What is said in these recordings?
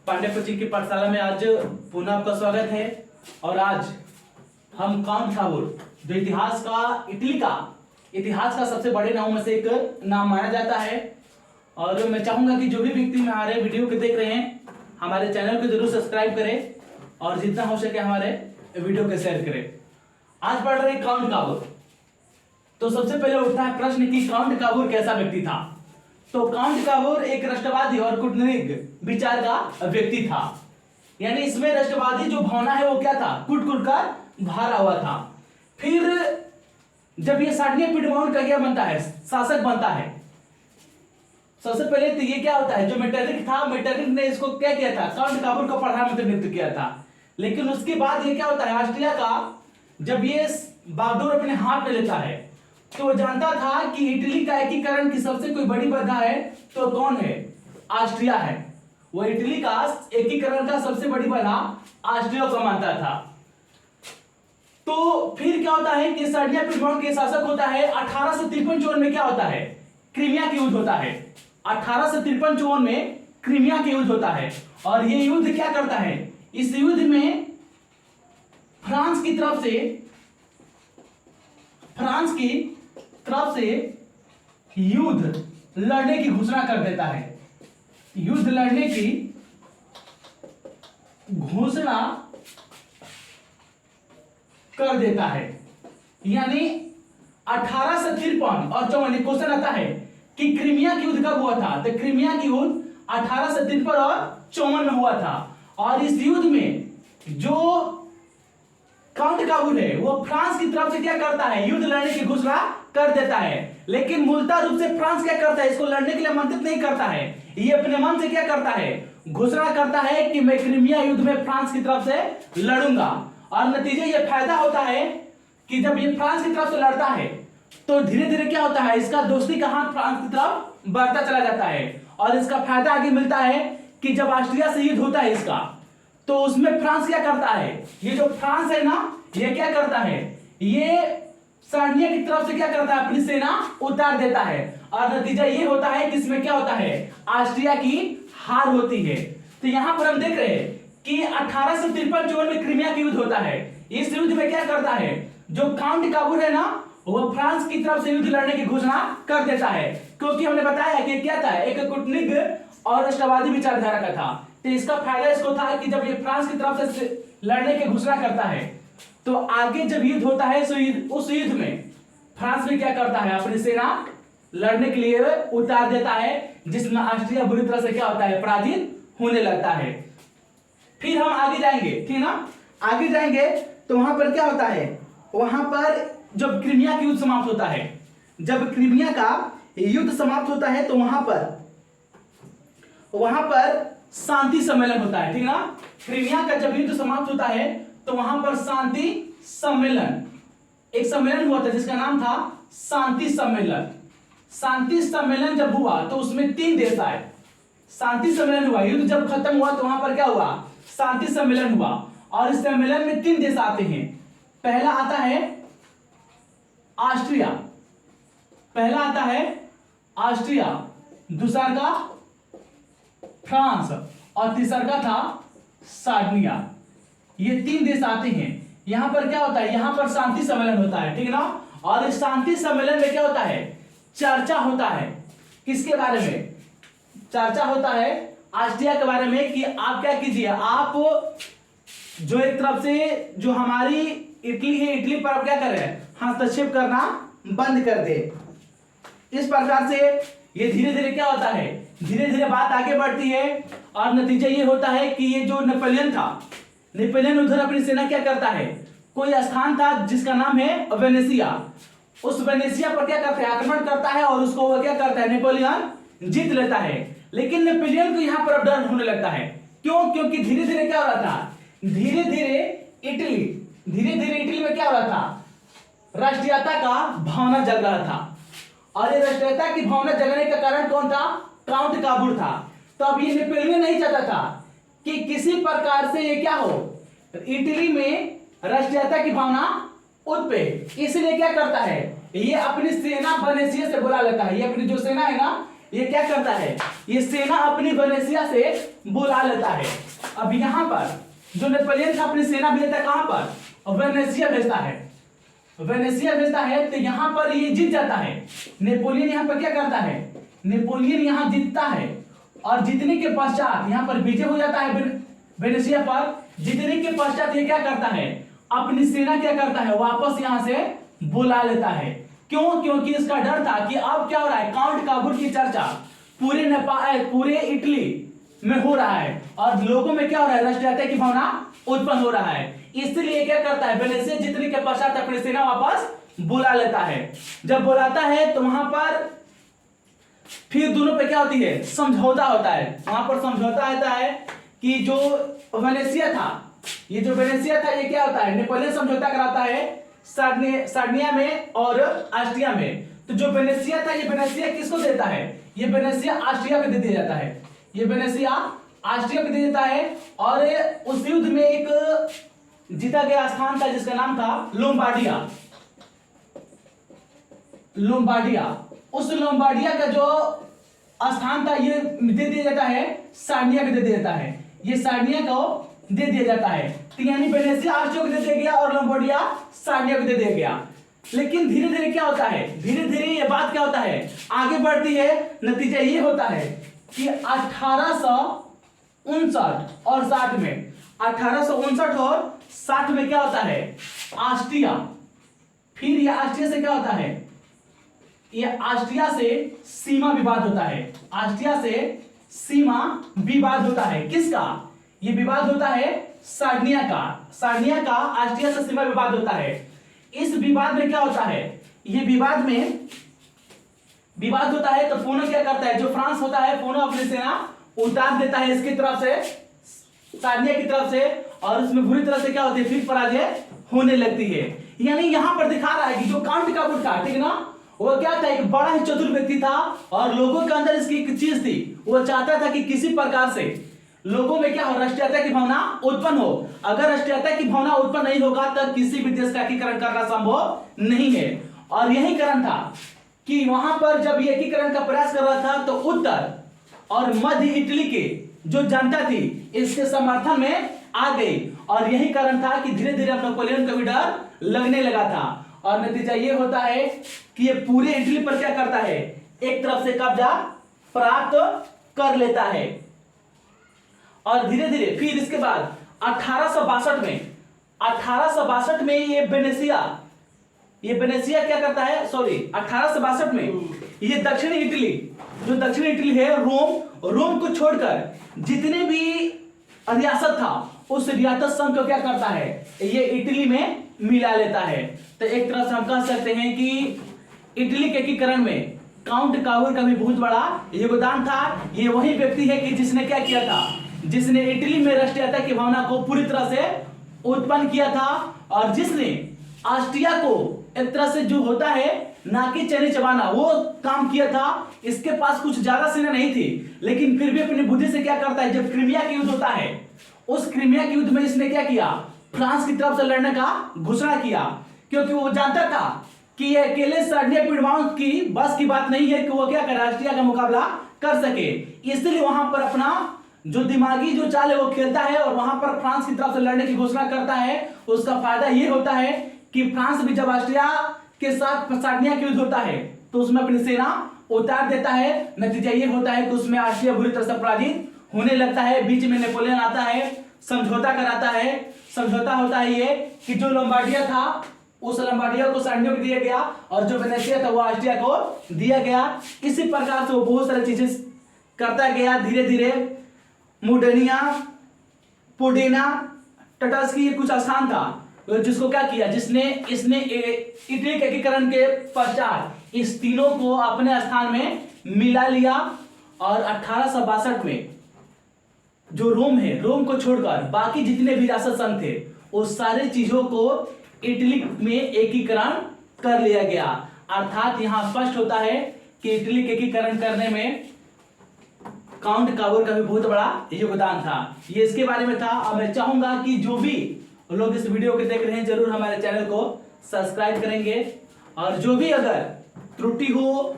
Pandey coaching की पाठशाला में आज पुनः आपका स्वागत है। और आज हम काउंट काबूर जो इतिहास का सबसे बड़े नामों में से एक नाम माना जाता है। और मैं चाहूंगा कि जो भी व्यक्ति हमारे वीडियो को देख रहे हैं हमारे चैनल को जरूर सब्सक्राइब करें और जितना हो सके हमारे वीडियो को शेयर करें। आज पढ़ रहे काउंट काबूर। तो सबसे पहले उठता है प्रश्न कि काउंट काबूर कैसा व्यक्ति था। तो काउंट काबूर एक राष्ट्रवादी और कूटनीतिक विचार का व्यक्ति था। यानी इसमें राष्ट्रवादी जो भावना है वो क्या था, कुट कुट कर भरा हुआ था। फिर जब ये साठवीं पीढ़ी का क्या बनता है, शासक बनता है। सबसे पहले तो ये क्या होता है, जो मेटरनिक था, मेटरनिक ने इसको क्या किया था, काउंट काबूर को प्रधानमंत्री नियुक्त किया था। लेकिन उसके बाद ये क्या होता है, ऑस्ट्रिया का जब ये बागडोर अपने हाथ में लेता है तो वो जानता था कि इटली का एकीकरण की सबसे कोई बड़ी बाधा है तो कौन है, ऑस्ट्रिया है। वो इटली का एकीकरण का सबसे बड़ी बाधा ऑस्ट्रिया को मानता था। तो फिर क्या होता है कि सर्बिया पीढ़ी के शासक होता है 1853-54 में क्या होता है, क्रीमिया का युद्ध होता है। 1853-54 में क्रीमिया का युद्ध होता है। और ये युद्ध क्या करता है, इस युद्ध में फ्रांस की तरफ से युद्ध लड़ने की घोषणा कर देता है। युद्ध लड़ने की घोषणा कर देता है। यानी 1853 और 54 क्वेश्चन आता है कि क्रीमिया की युद्ध कब हुआ था। तो क्रीमिया की युद्ध 1853 और 54 में हुआ था। और इस युद्ध में जो काउंट काबूर है वो फ्रांस की तरफ से क्या करता है, युद्ध लड़ने की घोषणा कर देता है। लेकिन मूलतः रूप से फ्रांस क्या करता है, इसको लड़ने के लिए आमंत्रित नहीं करता है। ये अपने मन से क्या करता है, घोषणा करता है कि मैं क्रीमिया युद्ध में फ्रांस की तरफ से लड़ूंगा। और नतीजे ये फायदा होता है कि जब ये फ्रांस की तरफ से लड़ता है तो धीरे धीरे क्या होता है, इसका दोस्ती का हाथ फ्रांस की तरफ बढ़ता चला जाता है। और इसका फायदा आगे मिलता है कि जब ऑस्ट्रिया से युद्ध होता है इसका, तो उसमें फ्रांस क्या करता है, ये जो फ्रांस है ना, ये क्या करता है, ये सर्बिया की तरफ से क्या करता है, अपनी सेना उतार देता है। और नतीजा ये होता है कि इसमें क्या होता है, ऑस्ट्रिया की हार होती है। तो यहां पर हम देख रहे हैं कि 1853-54 में क्रीमिया का युद्ध होता है। इस युद्ध में क्या करता है, जो काउंट काबूर है ना, वो फ्रांस की तरफ से युद्ध लड़ने की घोषणा कर देता है। क्योंकि हमने बताया कि क्या था, एक कूटनीतिक और राष्ट्रवादी विचारधारा का था। तो इसका फायदा इसको था कि जब ये फ्रांस की तरफ से लड़ने की घोषणा करता है तो आगे जब युद्ध होता है तो उस युद्ध में फ्रांस में क्या करता है, अपनी सेना लड़ने के लिए उतार देता है, जिसमें ऑस्ट्रिया बुरी तरह से क्या होता है, पराजित होने लगता है। फिर हम आगे जाएंगे, ठीक ना, आगे जाएंगे तो वहां पर क्या होता है, वहां पर जब क्रीमिया का युद्ध समाप्त होता है, जब क्रीमिया का युद्ध समाप्त होता है तो वहां पर शांति सम्मेलन होता है, ठीक ना। क्रीमिया का जब युद्ध समाप्त होता है तो वहां पर शांति सम्मेलन, एक सम्मेलन हुआ था जिसका नाम था शांति सम्मेलन। शांति सम्मेलन जब हुआ तो उसमें 3 देश आए। शांति सम्मेलन हुआ, युद्ध जब खत्म हुआ तो वहां पर क्या हुआ, शांति सम्मेलन हुआ। और इस सम्मेलन में 3 देश आते हैं। पहला आता है ऑस्ट्रिया, दूसरा का फ्रांस और तीसरा का था सर्बिया। ये 3 देश आते हैं। यहां पर क्या होता है, यहां पर शांति सम्मेलन होता है, ठीक ना। और इस शांति सम्मेलन में क्या होता है, चर्चा होता है। किसके बारे में चर्चा होता है, ऑस्ट्रिया के बारे में, कि आप क्या कीजिए, आप जो एक तरफ से जो हमारी इटली है, इटली पर आप क्या करें, हस्तक्षेप करना बंद कर दे। इस प्रकार से ये धीरे धीरे क्या होता है, धीरे धीरे बात आगे बढ़ती है। और नतीजा ये होता है कि ये जो नेपोलियन था, नेपोलियन उधर अपनी सेना क्या करता है, कोई स्थान था जिसका नाम है वेनेशिया, उस वेनेशिया पर क्या करता है, आक्रमण करता है और उसको वो क्या करता है, नेपोलियन जीत लेता है। लेकिन नेपोलियन को यहां पर अब डर होने लगता है। क्यों, क्योंकि धीरे धीरे क्या हो रहा था, धीरे धीरे इटली में क्या हो रहा था, राष्ट्रीयता का भावना जग रहा था। और ये राष्ट्रीयता की भावना जगने का कारण कौन था, काउंट काबूर था। तो अब ये नेपोलियन नहीं चाहता था कि किसी प्रकार से ये क्या हो, इटली में राष्ट्रीयता की भावना उत्पे। इसलिए क्या करता है, ये अपनी सेना वेनेशिया से बुला लेता है। ये अपनी जो सेना है ना, ये क्या करता है, ये सेना अपनी वेनेसिया से बुला लेता है। अब यहाँ पर जो नेपोलियन था अपनी सेना भेजता है कहां पर, वेनेसिया भेजता है, वेनेसिया भेजता है। तो यहाँ पर ये जीत जाता है। नेपोलियन यहाँ पर क्या करता है, नेपोलियन यहाँ जीतता है और जीतने के पश्चात यहाँ पर विजय हो जाता है वेनेसिया पर। जीतने के पश्चात ये क्या करता है, अपनी सेना क्या करता है, वापस यहाँ से बुला लेता है। क्यों, क्योंकि इसका डर था कि अब क्या हो रहा है, काउंट काबूल की चर्चा पूरे नेपाल पूरे इटली में हो रहा है और लोगों में क्या हो रहा है, राष्ट्रीयता की भावना उत्पन्न हो रहा है। इसलिए क्या करता है, वेनेसिया जीतने के पश्चात अपनी सेना वापस बुला लेता है। जब बुलाता है तो वहां पर फिर दोनों पे क्या होती है, समझौता होता है। वहां पर समझौता होता है कि जो वेनेसिया था, ये जो वेनेसिया था ये क्या होता है, नेपोलियन समझौता कराता है सार्डिनिया में और ऑस्ट्रिया में। तो जो वेनेसिया था, ये वेनेसिया किसको देता है, ये वेनेसिया ऑस्ट्रिया को दे दिया जाता है, ये वेनेसिया ऑस्ट्रिया को दे देता है। और उस युद्ध में एक जीता गया स्थान था जिसका नाम था लोम्बार्डिया। लोम्बार्डिया, उस लोम्बार्डिया का जो स्थान था ये दे दिया जाता है सार्डिनिया को दे दिया जाता है, ये सार्डिनिया को दे दिया जाता है। तो यानी वेनेसिया ऑस्ट्रिया को दे दिया गया और लोम्बार्डिया सार्डिनिया को दे दिया गया। लेकिन धीरे धीरे क्या होता है, धीरे धीरे ये बात क्या होता है, आगे बढ़ती है। नतीजा ये होता है कि 1859 और 60 में, 1859 और 60 में क्या होता है, ऑस्ट्रिया, फिर ये ऑस्ट्रिया से क्या होता है, ये ऑस्ट्रिया से सीमा विवाद होता है। ऑस्ट्रिया से सीमा विवाद होता है, किसका, ये विवाद होता है सार्डिनिया का। सार्डिनिया का ऑस्ट्रिया से सीमा विवाद होता है। इस विवाद में क्या होता है, ये विवाद में विवाद होता है तो फोनो क्या करता है, जो फ्रांस होता है, फोनो अपनी सेना उतार देता है इसकी तरफ से, सार्डिनिया की तरफ से, और उसमें बुरी तरह से क्या होती है, फिर पराजय होने लगती है। यानी यहां पर दिखा रहा है कि जो काउंट काबूल था, ठीक ना, वो क्या था, एक बड़ा ही चतुर व्यक्ति था और लोगों के अंदर इसकी एक चीज थी, वो चाहता था कि किसी प्रकार से लोगों में क्या हो, राष्ट्रीयता की भावना उत्पन्न हो। अगर राष्ट्रीयता की भावना उत्पन्न नहीं होगा तब किसी भी देश का एकीकरण करना संभव नहीं है। और यही कारण था कि वहां पर जब ये एकीकरण का प्रयास कर रहा था तो उत्तर और मध्य इटली के जो जनता थी इसके समर्थन में आ गई। और यही कारण था कि धीरे धीरे नेपोलियन को भी डर लगने लगा था। और नतीजा ये होता है कि ये पूरे इटली पर क्या करता है, एक तरफ से कब्जा प्राप्त कर लेता है। और धीरे धीरे फिर इसके बाद 1862 में ये वेनेसिया क्या करता है, सॉरी 1862 में ये दक्षिणी इटली, जो दक्षिणी इटली है, रोम को छोड़कर जितने भी रियासत था उस रियासत संघ को क्या करता है, ये इटली में मिला लेता है। तो एक तरह से हम कह सकते हैं कि इटली के एकीकरण में काउंट काबूल का भी बहुत बड़ा योगदान था। ये वही व्यक्ति है कि जिसने क्या किया था, जिसने इटली में राष्ट्रीयता की भावना को पूरी तरह से उत्पन्न किया था और जिसने ऑस्ट्रिया को एक तरह से जो होता है ना कि चने चबाना वो काम किया था। इसके पास कुछ ज्यादा सेना नहीं थी लेकिन फिर भी अपनी बुद्धि से क्या करता है, जब क्रीमिया की युद्ध होता है उस क्रीमिया के युद्ध में इसने क्या किया, फ्रांस की तरफ से लड़ने का घोषणा किया, क्योंकि वो जानता था कि ये अकेले सार्डिनिया पीड़वाओं की बस की बात नहीं है कि वो क्या करे, ऑस्ट्रिया का मुकाबला कर सके। इसलिए वहां पर अपना जो दिमागी जो चाल है वो खेलता है और वहां पर फ्रांस की तरफ से लड़ने की घोषणा करता है। उसका फायदा ये होता है कि फ्रांस भी जब ऑस्ट्रिया के साथ सार्डिनिया की युद्ध होता है तो उसमें अपनी सेना उतार देता है। नतीजा ये होता है कि उसमें ऑस्ट्रिया बुरी तरह से पराजित होने लगता है। बीच में नेपोलियन आता है, समझौता कराता है। समझौता होता है ये कि जो लोम्बार्डिया था उस लोम्बार्डिया को सार्डिनिया को दिया गया और जो वेनेसिया था वो ऑस्ट्रिया को दिया गया। इसी प्रकार से वो बहुत सारी चीजें करता गया। धीरे धीरे मुडेनिया, पुडेना, टटस्की ये कुछ स्थान था जिसको क्या किया, इसने इटली के एकीकरण के पश्चात इस तीनों को अपने स्थान में मिला लिया। और 1862 में जो रोम है, रोम को छोड़कर बाकी जितने भी रियासत संघ थे उस सारी चीजों को इटली में एकीकरण कर लिया गया। अर्थात यहां स्पष्ट होता है कि इटली के एकीकरण करने में काउंट काबूल का भी बहुत बड़ा योगदान था। ये इसके बारे में था। अब मैं चाहूंगा कि जो भी लोग इस वीडियो को देख रहे हैं जरूर हमारे चैनल को सब्सक्राइब करेंगे और जो भी अगर त्रुटि हो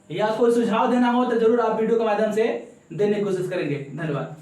या कोई सुझाव देना हो तो जरूर आप वीडियो के माध्यम से देने की कोशिश करेंगे। धन्यवाद।